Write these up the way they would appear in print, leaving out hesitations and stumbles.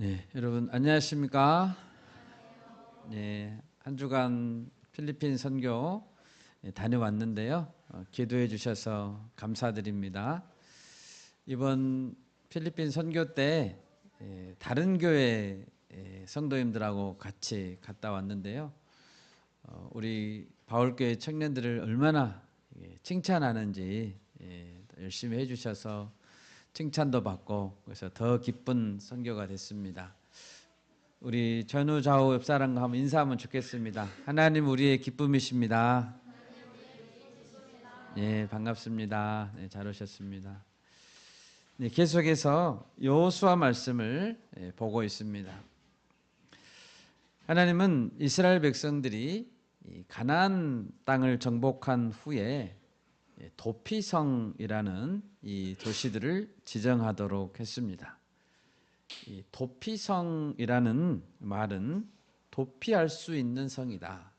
네, 여러분 안녕하십니까? 네, 한 주간 필리핀 선교 다녀왔는데요. 기도해 주셔서 감사드립니다. 이번 필리핀 선교 때 다른 교회 성도님들하고 같이 갔다 왔는데요. 우리 바울교회 청년들을 얼마나 칭찬하는지 열심히 해주셔서 칭찬도 받고 그래서 더 기쁜 선교가 됐습니다. 우리 전후 좌우 옆 사람과 한번 인사하면 좋겠습니다. 하나님 우리의 기쁨이십니다. 예, 반갑습니다. 네, 잘 오셨습니다. 네, 계속해서 여호수아 말씀을 보고 있습니다. 하나님은 이스라엘 백성들이 가나안 땅을 정복한 후에 도피성이라는 이 도시들을 지정하도록 했습니다. 이 도피성이라는 말은 도피할 수 있는 성이다.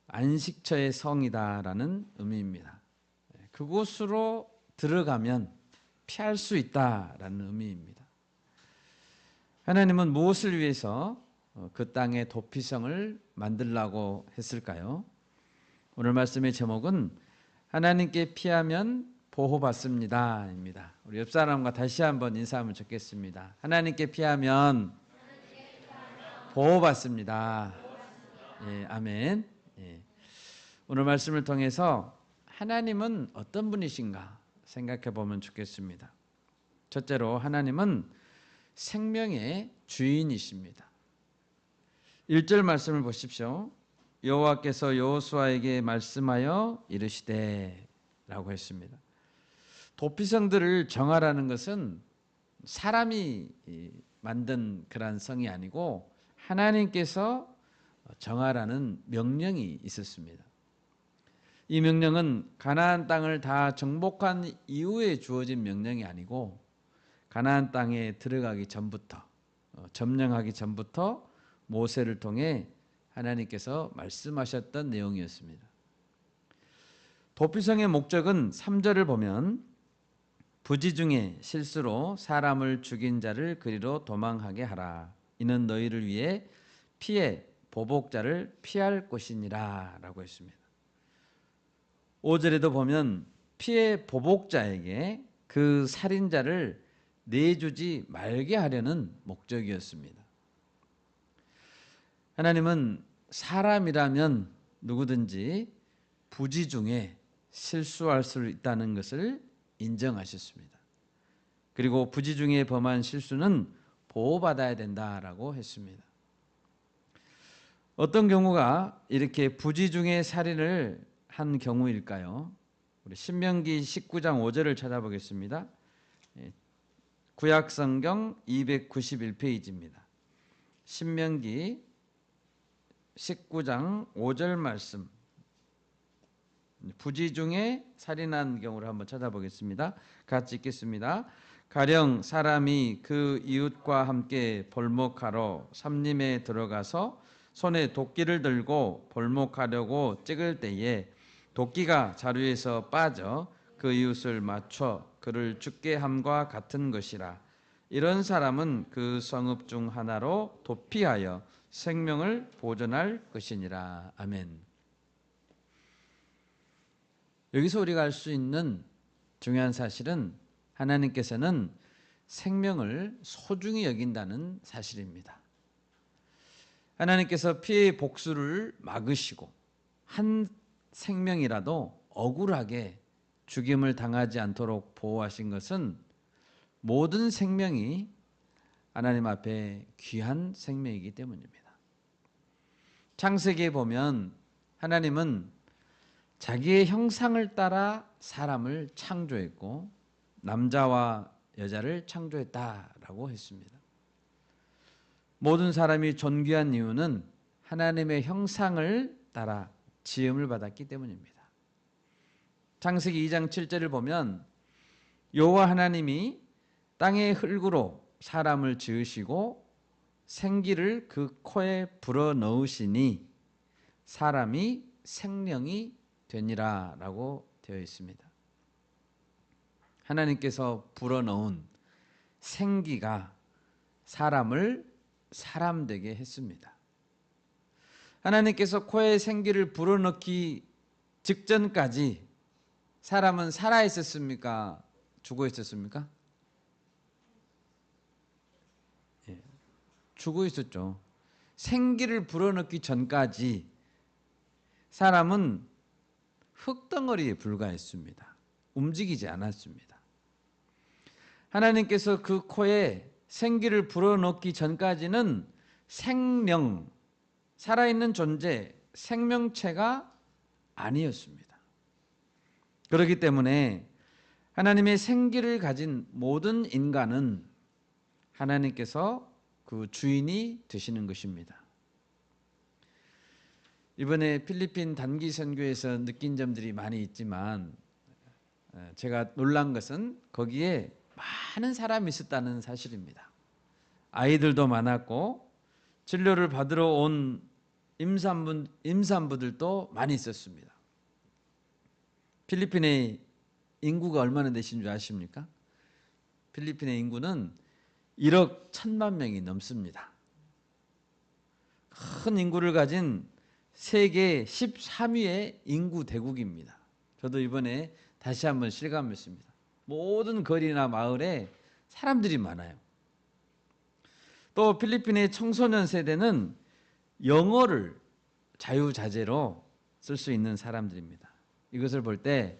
안식처의 성이다라는 의미입니다. 그곳으로 들어가면 피할 수 있다라는 의미입니다. 하나님은 무엇을 위해서 그 땅에 도피성을 만들라고 했을까요? 오늘 말씀의 제목은 하나님께 피하면 보호받습니다 입니다. 우리 옆 사람과 다시 한번 인사하면 좋겠습니다. 하나님께 피하면 보호받습니다. 예, 아멘. 예. 오늘 말씀을 통해서 하나님은 어떤 분이신가 생각해 보면 좋겠습니다. 첫째로 하나님은 생명의 주인이십니다. 1절 말씀을 보십시오. 여호와께서 여호수아에게 말씀하여 이르시되 라고 했습니다. 도피성들을 정하라는 것은 사람이 만든 그런 성이 아니고 하나님께서 정하라는 명령이 있었습니다. 이 명령은 가나안 땅을 다 정복한 이후에 주어진 명령이 아니고 가나안 땅에 들어가기 전부터 점령하기 전부터 모세를 통해 하나님께서 말씀하셨던 내용이었습니다. 도피성의 목적은 3절을 보면 부지 중에 실수로 사람을 죽인 자를 그리로 도망하게 하라. 이는 너희를 위해 피해 보복자를 피할 것이니라 라고 했습니다. 5절에도 보면 피해 보복자에게 그 살인자를 내주지 말게 하려는 목적이었습니다. 하나님은 사람이라면 누구든지 부지 중에 실수할 수 있다는 것을 인정하셨습니다. 그리고 부지 중에 범한 실수는 보호받아야 된다라고 했습니다. 어떤 경우가 이렇게 부지 중에 살인을 한 경우일까요? 우리 신명기 19장 5절을 찾아보겠습니다. 구약성경 291페이지입니다. 신명기 19장 5절 말씀. 부지 중에 살인한 경우를 한번 찾아보겠습니다. 같이 읽겠습니다. 가령 사람이 그 이웃과 함께 볼목하러 삼림에 들어가서 손에 도끼를 들고 볼목하려고 찍을 때에 도끼가 자루에서 빠져 그 이웃을 맞춰 그를 죽게 함과 같은 것이라. 이런 사람은 그 성읍 중 하나로 도피하여 생명을 보존할 것이니라. 아멘. 여기서 우리가 알 수 있는 중요한 사실은 하나님께서는 생명을 소중히 여긴다는 사실입니다. 하나님께서 피해의 복수를 막으시고 한 생명이라도 억울하게 죽임을 당하지 않도록 보호하신 것은 모든 생명이 하나님 앞에 귀한 생명이기 때문입니다. 창세기에 보면 하나님은 자기의 형상을 따라 사람을 창조했고 남자와 여자를 창조했다라고 했습니다. 모든 사람이 존귀한 이유는 하나님의 형상을 따라 지음을 받았기 때문입니다. 창세기 2장 7절을 보면 여호와 하나님이 땅의 흙으로 사람을 지으시고 생기를 그 코에 불어넣으시니 사람이 생명이 되니라 라고 되어 있습니다. 하나님께서 불어넣은 생기가 사람을 사람 되게 했습니다. 하나님께서 코에 생기를 불어넣기 직전까지 사람은 살아 있었습니까? 죽어 있었습니까? 예, 죽어 있었죠. 생기를 불어넣기 전까지 사람은 흙덩어리에 불과했습니다. 움직이지 않았습니다. 하나님께서 그 코에 생기를 불어넣기 전까지는 생명, 살아있는 존재, 생명체가 아니었습니다. 그렇기 때문에 하나님의 생기를 가진 모든 인간은 하나님께서 그 주인이 되시는 것입니다. 이번에 필리핀 단기 선교에서 느낀 점들이 많이 있지만 제가 놀란 것은 거기에 많은 사람이 있었다는 사실입니다. 아이들도 많았고 진료를 받으러 온 임산부들도 많이 있었습니다. 필리핀의 인구가 얼마나 되신 줄 아십니까? 필리핀의 인구는 1억 1천만 명이 넘습니다. 큰 인구를 가진 세계 13위의 인구 대국입니다. 저도 이번에 다시 한번 실감했습니다. 모든 거리나 마을에 사람들이 많아요. 또 필리핀의 청소년 세대는 영어를 자유자재로 쓸 수 있는 사람들입니다. 이것을 볼 때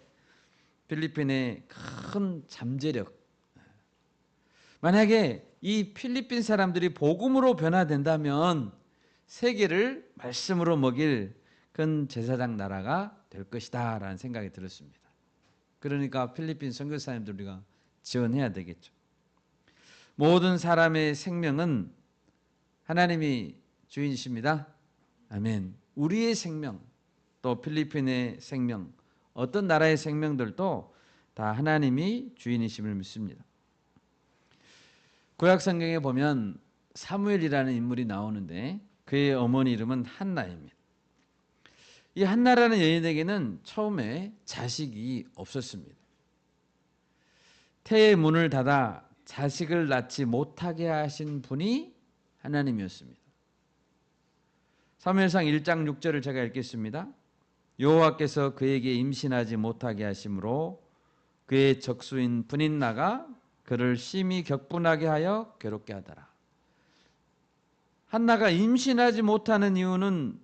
필리핀의 큰 잠재력, 만약에 이 필리핀 사람들이 복음으로 변화된다면 세계를 말씀으로 먹일 큰 제사장 나라가 될 것이다 라는 생각이 들었습니다. 그러니까 필리핀 선교사님들 우리가 지원해야 되겠죠. 모든 사람의 생명은 하나님이 주인이십니다. 아멘. 우리의 생명, 또 필리핀의 생명, 어떤 나라의 생명들도 다 하나님이 주인이심을 믿습니다. 구약 성경에 보면 사무엘이라는 인물이 나오는데 그의 어머니 이름은 한나입니다. 이 한나라는 여인에게는 처음에 자식이 없었습니다. 태의 문을 닫아 자식을 낳지 못하게 하신 분이 하나님이었습니다. 사무엘상 1장 6절을 제가 읽겠습니다. 여호와께서 그에게 임신하지 못하게 하심으로 그의 적수인 브닛나가 그를 심히 격분하게 하여 괴롭게 하더라. 한나가 임신하지 못하는 이유는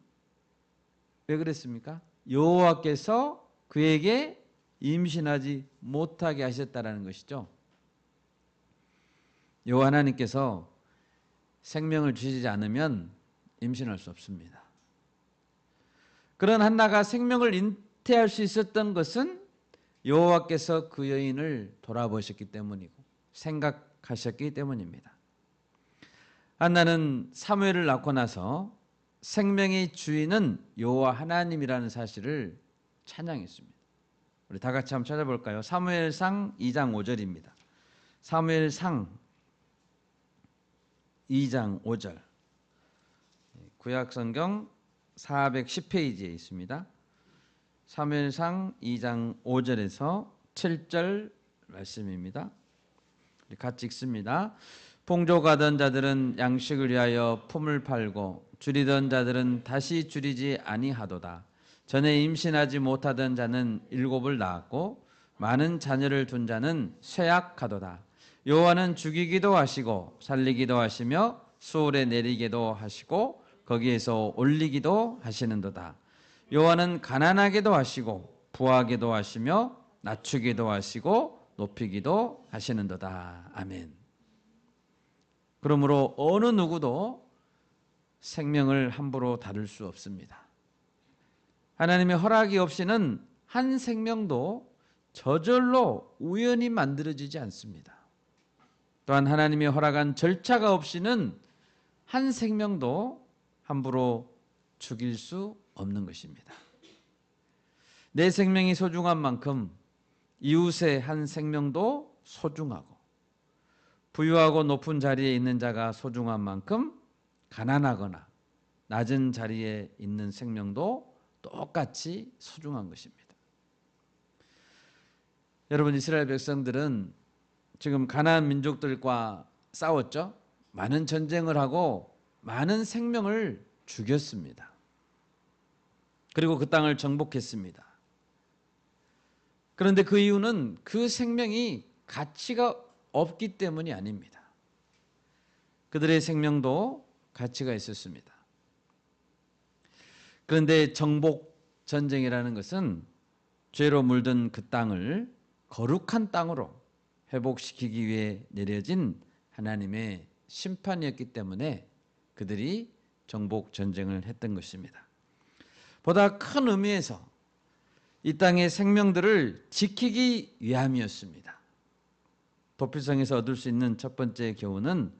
왜 그랬습니까? 여호와께서 그에게 임신하지 못하게 하셨다라는 것이죠. 여호와 하나님께서 생명을 주시지 않으면 임신할 수 없습니다. 그런 한나가 생명을 잉태할 수 있었던 것은 여호와께서 그 여인을 돌아보셨기 때문이고 생각하셨기 때문입니다. 한나는 사무엘을 낳고 나서 생명의 주인은 여호와 하나님이라는 사실을 찬양했습니다. 우리 다 같이 한번 찾아볼까요? 사무엘상 2장 5절입니다. 사무엘상 2장 5절. 구약성경 410페이지에 있습니다. 사무엘상 2장 5절에서 7절 말씀입니다. 우리 같이 읽습니다. 풍족하던 자들은 양식을 위하여 품을 팔고 줄이던 자들은 다시 줄이지 아니하도다. 전에 임신하지 못하던 자는 7을 낳았고 많은 자녀를 둔 자는 쇠약하도다. 여호와는 죽이기도 하시고 살리기도 하시며 수월에 내리기도 하시고 거기에서 올리기도 하시는도다. 여호와는 가난하게도 하시고 부하게도 하시며 낮추기도 하시고 높이기도 하시는도다. 아멘. 그러므로 어느 누구도 생명을 함부로 다룰 수 없습니다. 하나님의 허락이 없이는 한 생명도 저절로 우연히 만들어지지 않습니다. 또한 하나님의 허락한 절차가 없이는 한 생명도 함부로 죽일 수 없는 것입니다. 내 생명이 소중한 만큼 이웃의 한 생명도 소중하고 부유하고 높은 자리에 있는 자가 소중한 만큼 가난하거나 낮은 자리에 있는 생명도 똑같이 소중한 것입니다. 여러분, 이스라엘 백성들은 지금 가나안 민족들과 싸웠죠. 많은 전쟁을 하고 많은 생명을 죽였습니다. 그리고 그 땅을 정복했습니다. 그런데 그 이유는 그 생명이 가치가 없기 때문이 아닙니다. 그들의 생명도 가치가 있었습니다. 그런데 정복 전쟁이라는 것은 죄로 물든 그 땅을 거룩한 땅으로 회복시키기 위해 내려진 하나님의 심판이었기 때문에 그들이 정복 전쟁을 했던 것입니다. 보다 큰 의미에서 이 땅의 생명들을 지키기 위함이었습니다. 도피성에서 얻을 수 있는 첫 번째 교훈은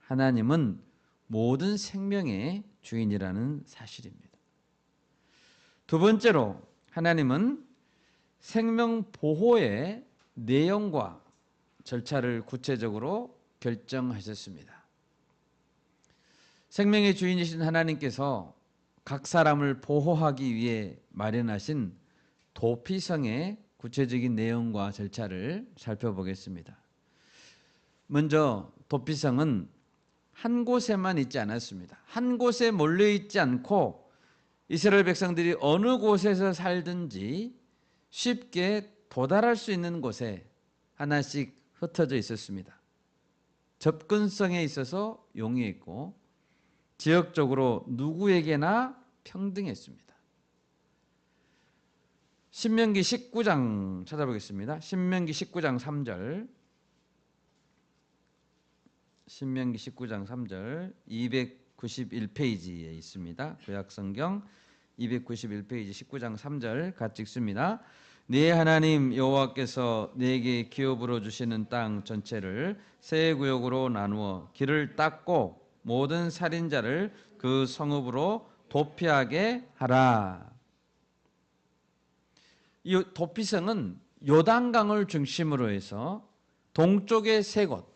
하나님은 모든 생명의 주인이라는 사실입니다. 두 번째로 하나님은 생명 보호의 내용과 절차를 구체적으로 결정하셨습니다. 생명의 주인이신 하나님께서 각 사람을 보호하기 위해 마련하신 도피성의 구체적인 내용과 절차를 살펴보겠습니다. 먼저 도피성은 한 곳에만 있지 않았습니다. 한 곳에 몰려 있지 않고 이스라엘 백성들이 어느 곳에서 살든지 쉽게 도달할 수 있는 곳에 하나씩 흩어져 있었습니다. 접근성에 있어서 용이했고 지역적으로 누구에게나 평등했습니다. 신명기 19장 찾아보겠습니다. 신명기 19장 3절. 신명기 19장 3절 291페이지에 있습니다. 구약성경 291페이지 19장 3절 같이 읽습니다. 네 하나님 여호와께서 네게 기업으로 주시는 땅 전체를 세 구역으로 나누어 길을 닦고 모든 살인자를 그 성읍으로 도피하게 하라. 이 도피성은 요단강을 중심으로 해서 동쪽에 세 곳,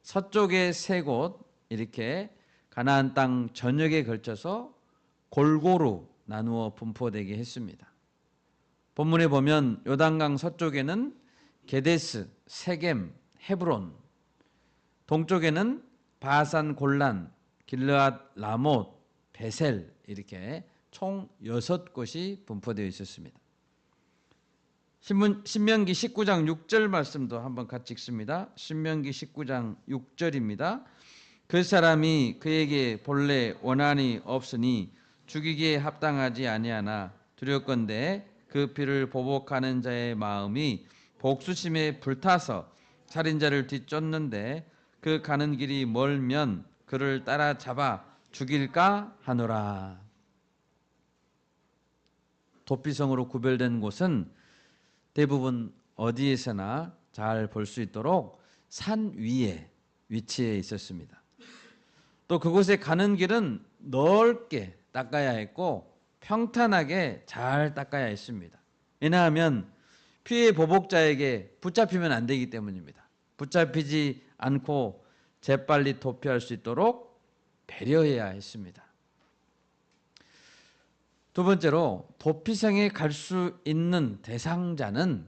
서쪽에 세 곳 이렇게 가나안 땅 전역에 걸쳐서 골고루 나누어 분포되게 했습니다. 본문에 보면 요단강 서쪽에는 게데스, 세겜, 헤브론, 동쪽에는 바산 골란, 길르앗 라못, 베셀 이렇게 총 6곳이 분포되어 있었습니다. 신명기 19장 6절 말씀도 한번 같이 읽습니다. 신명기 19장 6절입니다. 그 사람이 그에게 본래 원한이 없으니 죽이기에 합당하지 아니하나 두렵건대 그 피를 보복하는 자의 마음이 복수심에 불타서 살인자를 뒤쫓는데 그 가는 길이 멀면 그를 따라잡아 죽일까 하노라. 도피성으로 구별된 곳은 대부분 어디에서나 잘 볼 수 있도록 산 위에 위치해 있었습니다. 또 그곳에 가는 길은 넓게 닦아야 했고 평탄하게 잘 닦아야 했습니다. 왜냐하면 피해 보복자에게 붙잡히면 안 되기 때문입니다. 붙잡히지 않고 재빨리 도피할 수 있도록 배려해야 했습니다. 두 번째로 도피성에 갈 수 있는 대상자는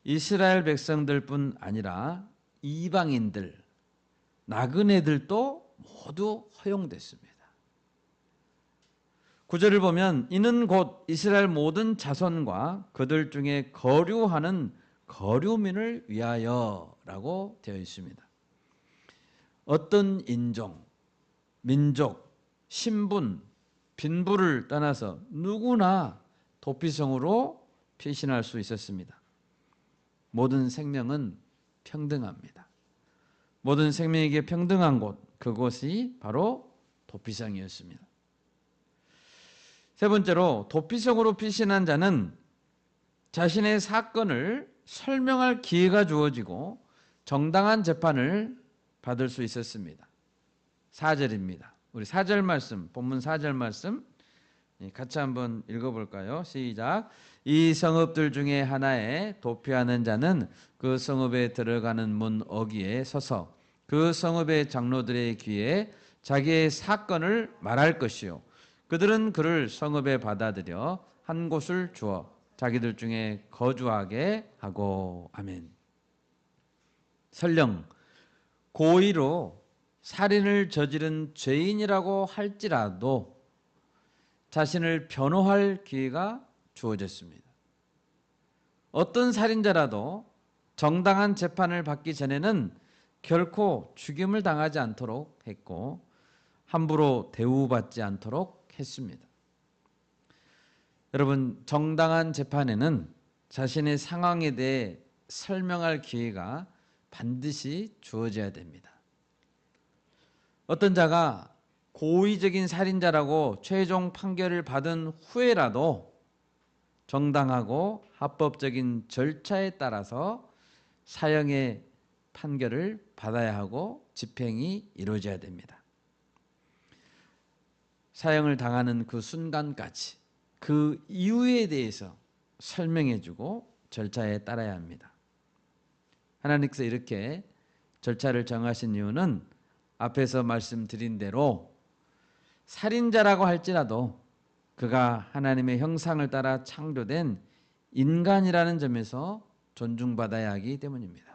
이스라엘 백성들뿐 아니라 이방인들, 나그네들도 모두 허용됐습니다. 9절을 보면 이는 곧 이스라엘 모든 자손과 그들 중에 거류하는 거류민을 위하여라고 되어 있습니다. 어떤 인종, 민족, 신분, 빈부를 떠나서 누구나 도피성으로 피신할 수 있었습니다. 모든 생명은 평등합니다. 모든 생명에게 평등한 곳, 그곳이 바로 도피성이었습니다. 세 번째로 도피성으로 피신한 자는 자신의 사건을 설명할 기회가 주어지고 정당한 재판을 받을 수 있었습니다. 4절입니다. 우리 4절 말씀, 본문 4절 말씀 같이 한번 읽어볼까요? 시작. 이 성읍들 중에 하나에 도피하는 자는 그 성읍에 들어가는 문 어귀에 서서 그 성읍의 장로들의 귀에 자기의 사건을 말할 것이요 그들은 그를 성읍에 받아들여 한 곳을 주어 자기들 중에 거주하게 하고. 아멘. 설령 고의로 살인을 저지른 죄인이라고 할지라도 자신을 변호할 기회가 주어졌습니다. 어떤 살인자라도 정당한 재판을 받기 전에는 결코 죽임을 당하지 않도록 했고 함부로 대우받지 않도록 했습니다. 여러분, 정당한 재판에는 자신의 상황에 대해 설명할 기회가 반드시 주어져야 됩니다. 어떤 자가 고의적인 살인자라고 최종 판결을 받은 후에라도 정당하고 합법적인 절차에 따라서 사형의 판결을 받아야 하고 집행이 이루어져야 됩니다. 사형을 당하는 그 순간까지 그 이유에 대해서 설명해주고 절차에 따라야 합니다. 하나님께서 이렇게 절차를 정하신 이유는 앞에서 말씀드린 대로 살인자라고 할지라도 그가 하나님의 형상을 따라 창조된 인간이라는 점에서 존중받아야 하기 때문입니다.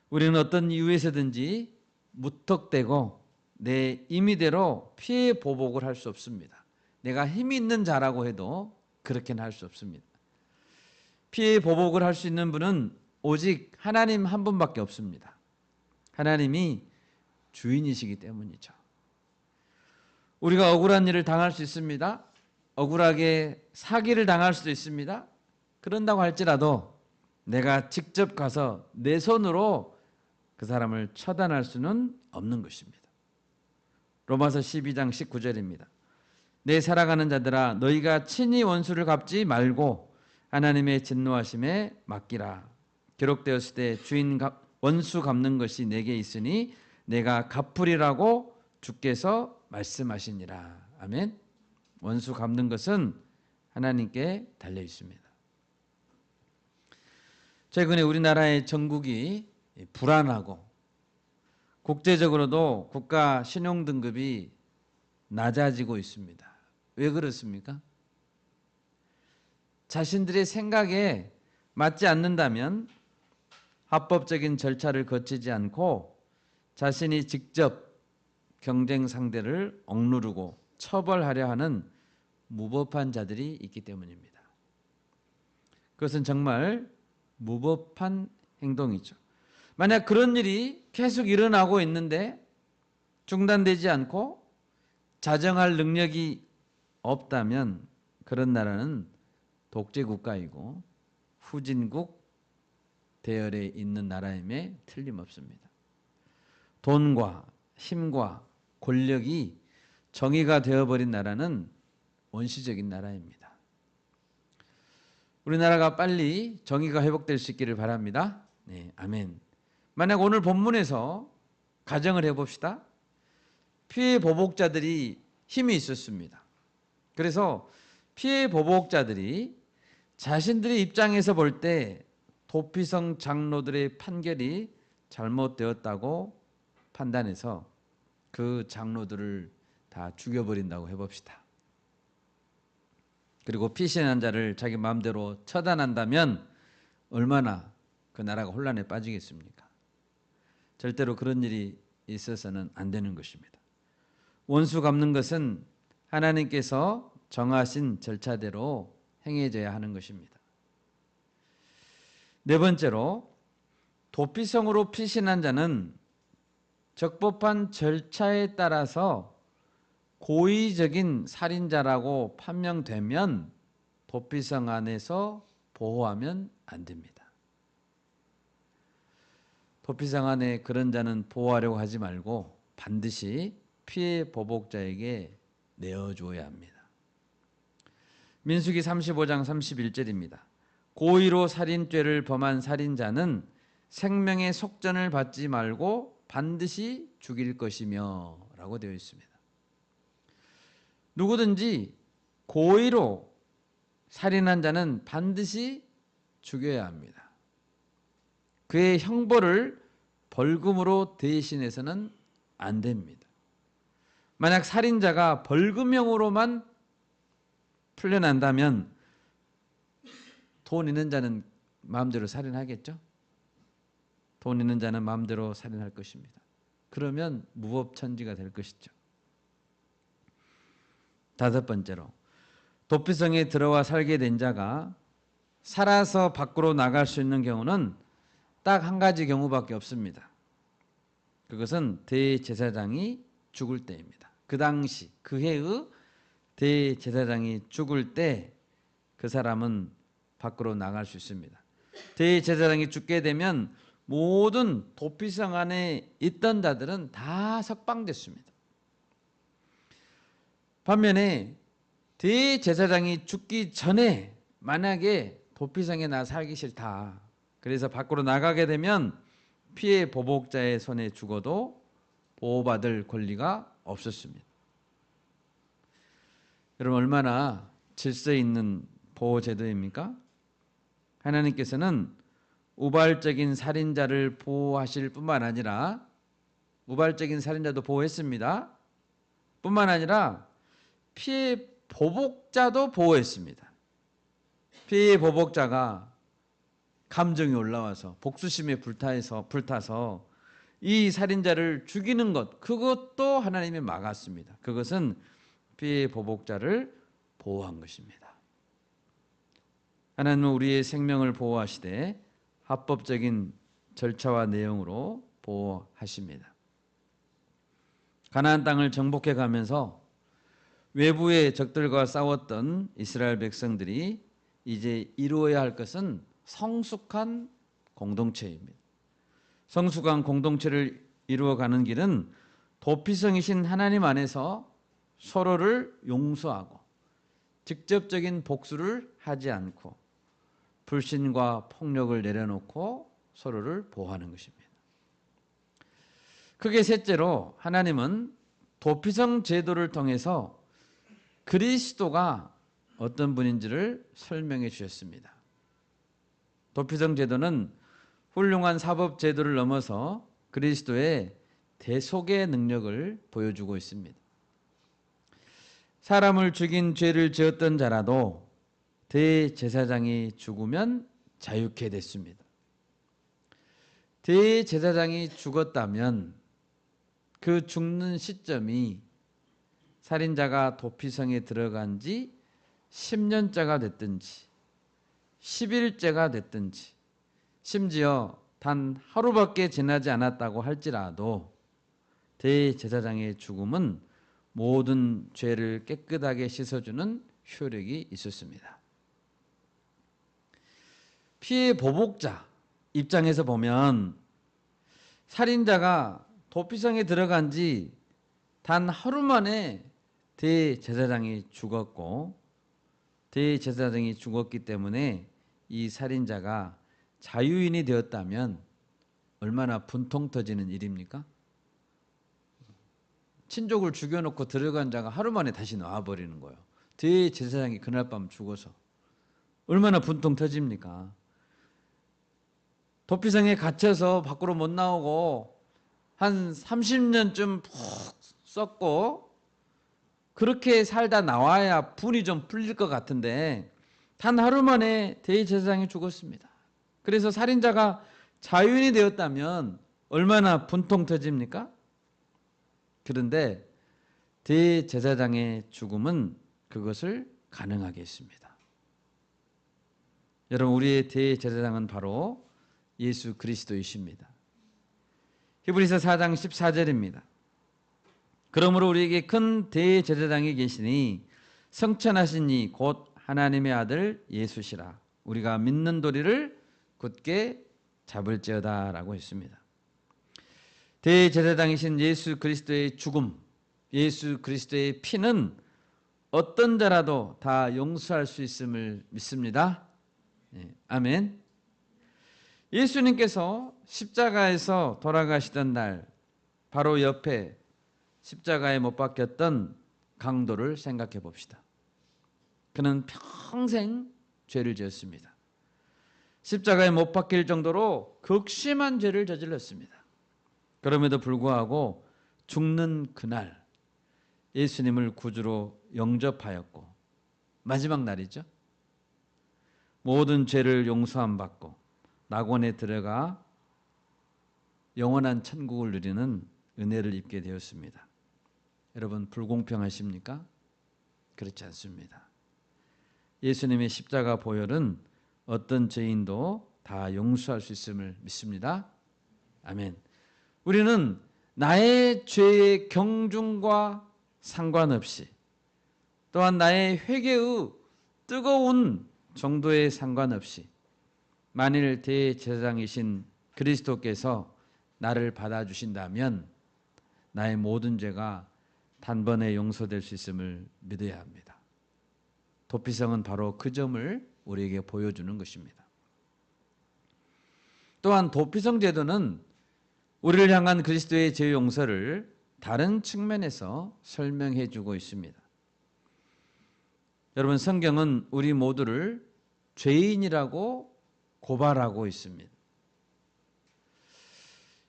우리는 어떤 이유에서든지 무턱대고 내 임의대로 피해 보복을 할 수 없습니다. 내가 힘이 있는 자라고 해도 그렇게는 할 수 없습니다. 피해 보복을 할 수 있는 분은 오직 하나님 한 분밖에 없습니다. 하나님이 주인이시기 때문이죠. 우리가 억울한 일을 당할 수 있습니다. 억울하게 사기를 당할 수도 있습니다. 그런다고 할지라도 내가 직접 가서 내 손으로 그 사람을 처단할 수는 없는 것입니다. 로마서 12장 19절입니다. 내 살아가는 자들아 너희가 친히 원수를 갚지 말고 하나님의 진노하심에 맡기라. 기록되었을 때 주인 원수 갚는 것이 내게 있으니 내가 갚으리라고 주께서 말씀하시니라. 아멘. 원수 갚는 것은 하나님께 달려 있습니다. 최근에 우리나라의 정국이 불안하고 국제적으로도 국가 신용 등급이 낮아지고 있습니다. 왜 그렇습니까? 자신들의 생각에 맞지 않는다면 합법적인 절차를 거치지 않고 자신이 직접 경쟁 상대를 억누르고 처벌하려 하는 무법한 자들이 있기 때문입니다. 그것은 정말 무법한 행동이죠. 만약 그런 일이 계속 일어나고 있는데 중단되지 않고 자정할 능력이 없다면 그런 나라는 독재국가이고 후진국 대열에 있는 나라임에 틀림없습니다. 돈과 힘과 권력이 정의가 되어버린 나라는 원시적인 나라입니다. 우리나라가 빨리 정의가 회복될 수 있기를 바랍니다. 네, 아멘. 만약 오늘 본문에서 가정을 해봅시다. 피해 보복자들이 힘이 있었습니다. 그래서 피해 보복자들이 자신들의 입장에서 볼 때 도피성 장로들의 판결이 잘못되었다고 판단해서 그 장로들을 다 죽여버린다고 해봅시다. 그리고 피신한 자를 자기 마음대로 처단한다면 얼마나 그 나라가 혼란에 빠지겠습니까? 절대로 그런 일이 있어서는 안 되는 것입니다. 원수 갚는 것은 하나님께서 정하신 절차대로 행해져야 하는 것입니다. 네 번째로 도피성으로 피신한 자는 적법한 절차에 따라서 고의적인 살인자라고 판명되면 도피성 안에서 보호하면 안 됩니다. 도피성 안에 그런 자는 보호하려고 하지 말고 반드시 피해 보복자에게 내어주어야 합니다. 민수기 35장 31절입니다. 고의로 살인죄를 범한 살인자는 생명의 속전을 받지 말고 반드시 죽일 것이며 라고 되어 있습니다. 누구든지 고의로 살인한 자는 반드시 죽여야 합니다. 그의 형벌을 벌금으로 대신해서는 안 됩니다. 만약 살인자가 벌금형으로만 풀려난다면 돈 있는 자는 마음대로 살인하겠죠? 돈 있는 자는 마음대로 살인할 것입니다. 그러면 무법천지가 될 것이죠. 다섯 번째로, 도피성에 들어와 살게 된 자가 살아서 밖으로 나갈 수 있는 경우는 딱 한 가지 경우밖에 없습니다. 그것은 대제사장이 죽을 때입니다. 그 당시 그 해의 대제사장이 죽을 때 그 사람은 밖으로 나갈 수 있습니다. 대제사장이 죽게 되면 모든 도피성 안에 있던 자들은 다 석방됐습니다. 반면에 대제사장이 죽기 전에 만약에 도피성에 나 살기 싫다, 그래서 밖으로 나가게 되면 피해 보복자의 손에 죽어도 보호받을 권리가 없었습니다. 여러분, 얼마나 질서 있는 보호제도입니까? 하나님께서는 우발적인 살인자를 보호하실 뿐만 아니라, 우발적인 살인자도 보호했습니다. 뿐만 아니라 피해 보복자도 보호했습니다. 피해 보복자가 감정이 올라와서 복수심에 불타서 이 살인자를 죽이는 것, 그것도 하나님이 막았습니다. 그것은 피해 보복자를 보호한 것입니다. 하나님은 우리의 생명을 보호하시되 합법적인 절차와 내용으로 보호하십니다. 가나안 땅을 정복해 가면서 외부의 적들과 싸웠던 이스라엘 백성들이 이제 이루어야 할 것은 성숙한 공동체입니다. 성숙한 공동체를 이루어가는 길은 도피성이신 하나님 안에서 서로를 용서하고 직접적인 복수를 하지 않고 불신과 폭력을 내려놓고 서로를 보호하는 것입니다. 크게 셋째로, 하나님은 도피성 제도를 통해서 그리스도가 어떤 분인지를 설명해 주셨습니다. 도피성 제도는 훌륭한 사법 제도를 넘어서 그리스도의 대속의 능력을 보여주고 있습니다. 사람을 죽인 죄를 지었던 자라도 대제사장이 죽으면 자유케 됐습니다. 대제사장이 죽었다면 그 죽는 시점이 살인자가 도피성에 들어간 지 10년째가 됐든지 10일째가 됐든지 심지어 단 하루밖에 지나지 않았다고 할지라도 대제사장의 죽음은 모든 죄를 깨끗하게 씻어주는 효력이 있었습니다. 피해 보복자 입장에서 보면 살인자가 도피성에 들어간 지 단 하루 만에 대제사장이 죽었고, 대제사장이 죽었기 때문에 이 살인자가 자유인이 되었다면 얼마나 분통 터지는 일입니까? 친족을 죽여놓고 들어간 자가 하루 만에 다시 나와버리는 거예요. 대제사장이 그날 밤 죽어서 얼마나 분통 터집니까? 도피성에 갇혀서 밖으로 못 나오고 한 30년쯤 푹 썩고 그렇게 살다 나와야 분이 좀 풀릴 것 같은데 단 하루 만에 대제사장이 죽었습니다. 그래서 살인자가 자유인이 되었다면 얼마나 분통 터집니까? 그런데 대제사장의 죽음은 그것을 가능하게 했습니다. 여러분, 우리의 대제사장은 바로 예수 그리스도이십니다. 히브리서 4장 14절입니다. 그러므로 우리에게 큰 대제사장이 계시니 성천하신 이 곧 하나님의 아들 예수시라. 우리가 믿는 도리를 굳게 잡을지어다 라고 했습니다. 대제사장이신 예수 그리스도의 죽음, 예수 그리스도의 피는 어떤 자라도 다 용서할 수 있음을 믿습니다. 네, 아멘. 예수님께서 십자가에서 돌아가시던 날 바로 옆에 십자가에 못 박혔던 강도를 생각해 봅시다. 그는 평생 죄를 지었습니다. 십자가에 못 박힐 정도로 극심한 죄를 저질렀습니다. 그럼에도 불구하고 죽는 그날 예수님을 구주로 영접하였고, 마지막 날이죠. 모든 죄를 용서함 받고 낙원에 들어가 영원한 천국을 누리는 은혜를 입게 되었습니다. 여러분, 불공평하십니까? 그렇지 않습니다. 예수님의 십자가 보혈은 어떤 죄인도 다 용서할 수 있음을 믿습니다. 아멘. 우리는 나의 죄의 경중과 상관없이, 또한 나의 회개의 뜨거운 정도에 상관없이, 만일 대제사장이신 그리스도께서 나를 받아주신다면 나의 모든 죄가 단번에 용서될 수 있음을 믿어야 합니다. 도피성은 바로 그 점을 우리에게 보여주는 것입니다. 또한 도피성 제도는 우리를 향한 그리스도의 죄 용서를 다른 측면에서 설명해 주고 있습니다. 여러분, 성경은 우리 모두를 죄인이라고 고발하고 있습니다.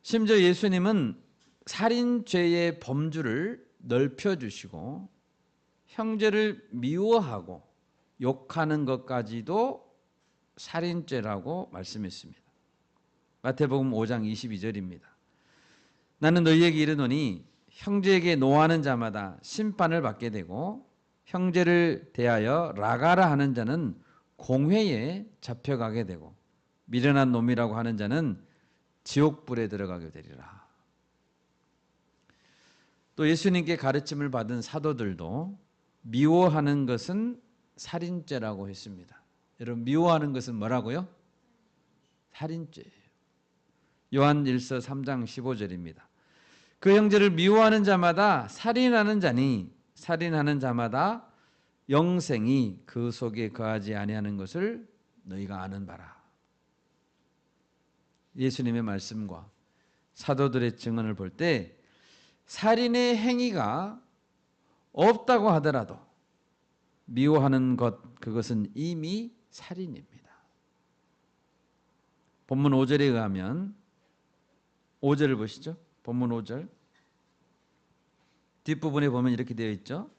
심지어 예수님은 살인죄의 범주를 넓혀주시고 형제를 미워하고 욕하는 것까지도 살인죄라고 말씀했습니다. 마태복음 5장 22절입니다. 나는 너희에게 이르노니 형제에게 노하는 자마다 심판을 받게 되고 형제를 대하여 라가라 하는 자는 공회에 잡혀가게 되고 미련한 놈이라고 하는 자는 지옥불에 들어가게 되리라. 또 예수님께 가르침을 받은 사도들도 미워하는 것은 살인죄라고 했습니다. 여러분, 미워하는 것은 뭐라고요? 살인죄예요. 요한 1서 3장 15절입니다. 그 형제를 미워하는 자마다 살인하는 자니 살인하는 자마다 영생이 그 속에 거하지 아니하는 것을 너희가 아는 바라. 예수님의 말씀과 사도들의 증언을 볼 때 살인의 행위가 없다고 하더라도 미워하는 것, 그것은 이미 살인입니다. 본문 5절에 의하면 5절을 보시죠. 본문 5절 뒷부분에 보면 이렇게 되어 있죠.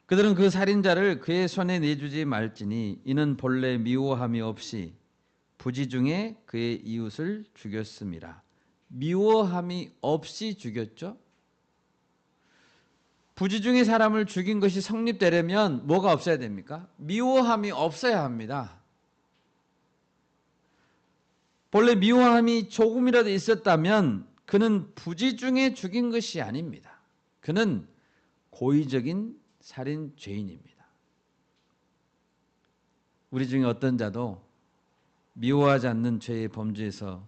그들은 그 살인자를 그의 손에 내주지 말지니 이는 본래 미워함이 없이 부지 중에 그의 이웃을 죽였음이라. 미워함이 없이 죽였죠. 부지 중에 사람을 죽인 것이 성립되려면 뭐가 없어야 됩니까? 미워함이 없어야 합니다. 본래 미워함이 조금이라도 있었다면 그는 부지 중에 죽인 것이 아닙니다. 그는 고의적인 살인 죄인입니다. 우리 중에 어떤 자도 미워하지 않는 죄의 범주에서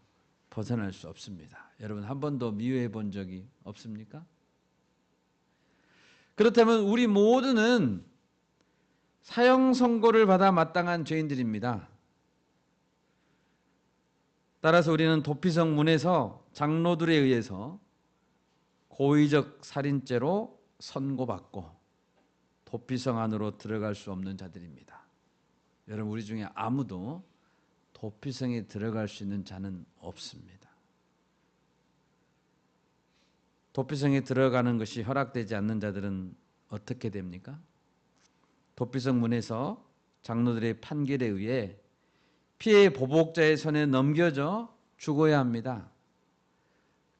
벗어날 수 없습니다. 여러분, 한 번도 미워해 본 적이 없습니까? 그렇다면 우리 모두는 사형 선고를 받아 마땅한 죄인들입니다. 따라서 우리는 도피성 문에서 장로들에 의해서 고의적 살인죄로 선고받고 도피성 안으로 들어갈 수 없는 자들입니다. 여러분, 우리 중에 아무도 도피성에 들어갈 수 있는 자는 없습니다. 도피성에 들어가는 것이 허락되지 않는 자들은 어떻게 됩니까? 도피성 문에서 장로들의 판결에 의해 피해 보복자의 손에 넘겨져 죽어야 합니다.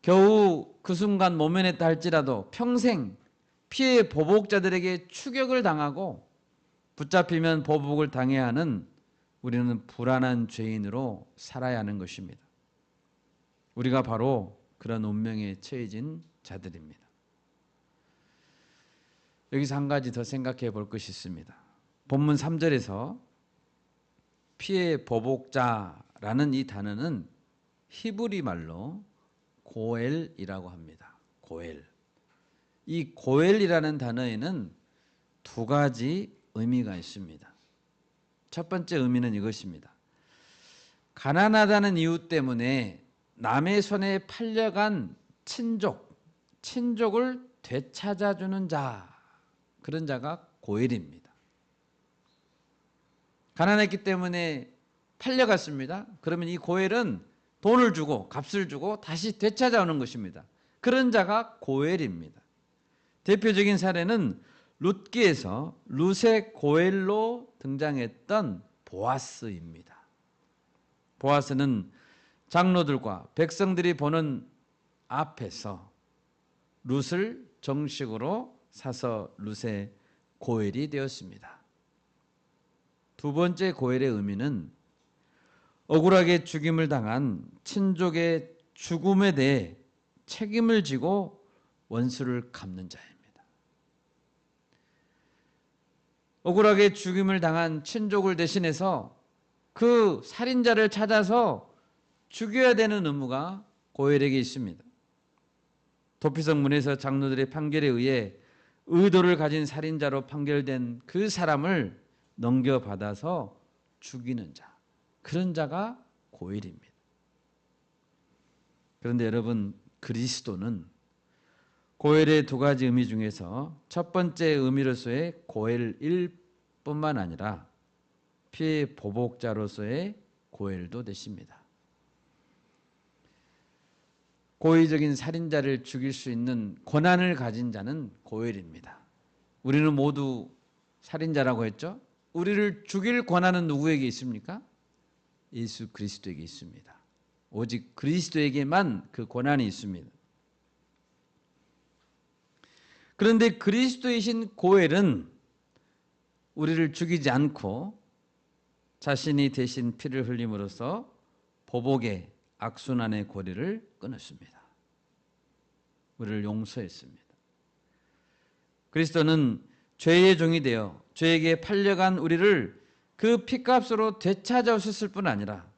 겨우 그 순간 모면했다 할지라도 평생 피해 보복자들에게 추격을 당하고 붙잡히면 보복을 당해야 하는 우리는 불안한 죄인으로 살아야 하는 것입니다. 우리가 바로 그런 운명에 처해진 자들입니다. 여기서 한 가지 더 생각해 볼 것이 있습니다. 본문 3절에서 피해 보복자라는 이 단어는 히브리 말로 고엘이라고 합니다. 고엘. 이 고엘이라는 단어에는 두 가지 의미가 있습니다. 첫 번째 의미는 이것입니다. 가난하다는 이유 때문에 남의 손에 팔려간 친족을 되찾아주는 자, 그런 자가 고엘입니다. 가난했기 때문에 팔려갔습니다. 그러면 이 고엘은 돈을 주고 값을 주고 다시 되찾아오는 것입니다. 그런 자가 고엘입니다. 대표적인 사례는 룻기에서 룻의 고엘로 등장했던 보아스입니다. 보아스는 장로들과 백성들이 보는 앞에서 룻을 정식으로 사서 룻의 고엘이 되었습니다. 두 번째 고엘의 의미는 억울하게 죽임을 당한 친족의 죽음에 대해 책임을 지고 원수를 갚는 자입니다. 억울하게 죽임을 당한 친족을 대신해서 그 살인자를 찾아서 죽여야 되는 의무가 고엘에게 있습니다. 도피성 문에서 장로들의 판결에 의해 의도를 가진 살인자로 판결된 그 사람을 넘겨받아서 죽이는 자, 그런 자가 고엘입니다. 그런데 여러분, 그리스도는 고엘의 두 가지 의미 중에서 첫 번째 의미로서의 고엘일 뿐만 아니라 피의 보복자로서의 고엘도 되십니다. 고의적인 살인자를 죽일 수 있는 권한을 가진 자는 고엘입니다. 우리는 모두 살인자라고 했죠? 우리를 죽일 권한은 누구에게 있습니까? 예수 그리스도에게 있습니다. 오직 그리스도에게만 그 권한이 있습니다. 그런데 그리스도이신 고엘은 우리를 죽이지 않고 자신이 대신 피를 흘림으로써 보복의 악순환의 고리를 끊었습니다. 우리를 용서했습니다. 그리스도는 죄의 종이 되어 죄에게 팔려간 우리를 그 피값으로 되찾아오셨을 뿐 아니라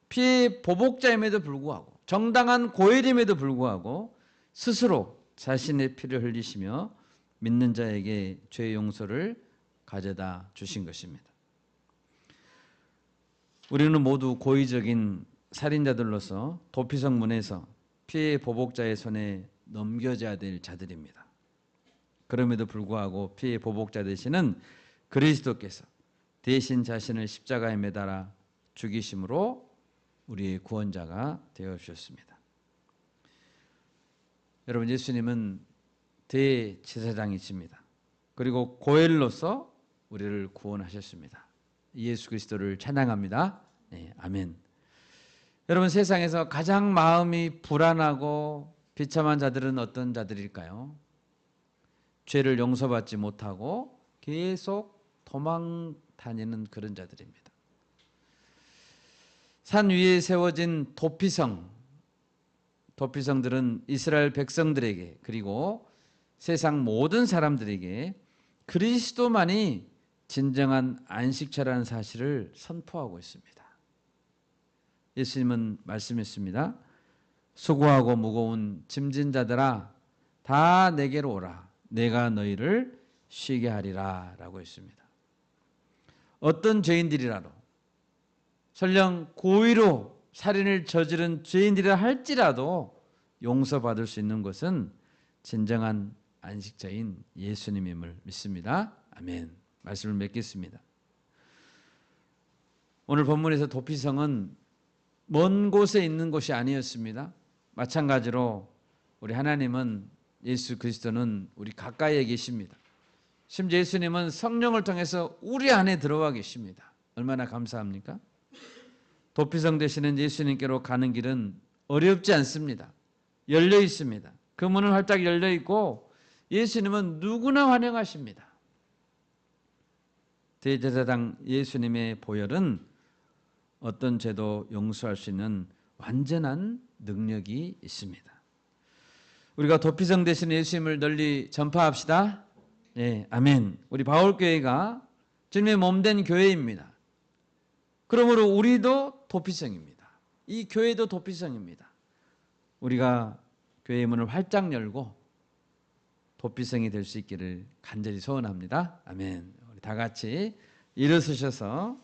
피의 보복자임에도 불구하고 정당한 고엘임에도 불구하고 스스로 자신의 피를 흘리시며 믿는 자에게 죄의 용서를 가져다 주신 것입니다. 우리는 모두 고의적인 살인자들로서 도피성 문에서 피의 보복자의 손에 넘겨져야 될 자들입니다. 그럼에도 불구하고 피의 보복자 되시는 그리스도께서 대신 자신을 십자가에 매달아 죽이심으로 우리의 구원자가 되어 주셨습니다. 여러분, 예수님은 대제사장이십니다. 그리고 고엘로서 우리를 구원하셨습니다. 예수 그리스도를 찬양합니다. 네, 아멘. 여러분, 세상에서 가장 마음이 불안하고 비참한 자들은 어떤 자들일까요? 죄를 용서받지 못하고 계속 도망 다니는 그런 자들입니다. 산 위에 세워진 도피성들은 이스라엘 백성들에게 그리고 세상 모든 사람들에게 그리스도만이 진정한 안식처라는 사실을 선포하고 있습니다. 예수님은 말씀했습니다. 수고하고 무거운 짐진 자들아 다 내게로 오라. 내가 너희를 쉬게 하리라 라고 했습니다. 어떤 죄인들이라도 설령 고의로 살인을 저지른 죄인들이라 할지라도 용서받을 수 있는 것은 진정한 안식자인 예수님임을 믿습니다. 아멘. 말씀을 맺겠습니다. 오늘 본문에서 도피성은 먼 곳에 있는 곳이 아니었습니다. 마찬가지로 우리 하나님은 예수 그리스도는 우리 가까이에 계십니다. 심지어 예수님은 성령을 통해서 우리 안에 들어와 계십니다. 얼마나 감사합니까? 도피성 되시는 예수님께로 가는 길은 어렵지 않습니다. 열려 있습니다. 그 문은 활짝 열려 있고 예수님은 누구나 환영하십니다. 대제사장 예수님의 보혈은 어떤 죄도 용서할 수 있는 완전한 능력이 있습니다. 우리가 도피성 되시는 예수님을 널리 전파합시다. 네, 아멘. 우리 바울교회가 주님의 몸된 교회입니다. 그러므로 우리도 도피성입니다. 이 교회도 도피성입니다. 우리가 교회의 문을 활짝 열고 도피성이 될 수 있기를 간절히 소원합니다. 아멘. 우리 다 같이 일어서셔서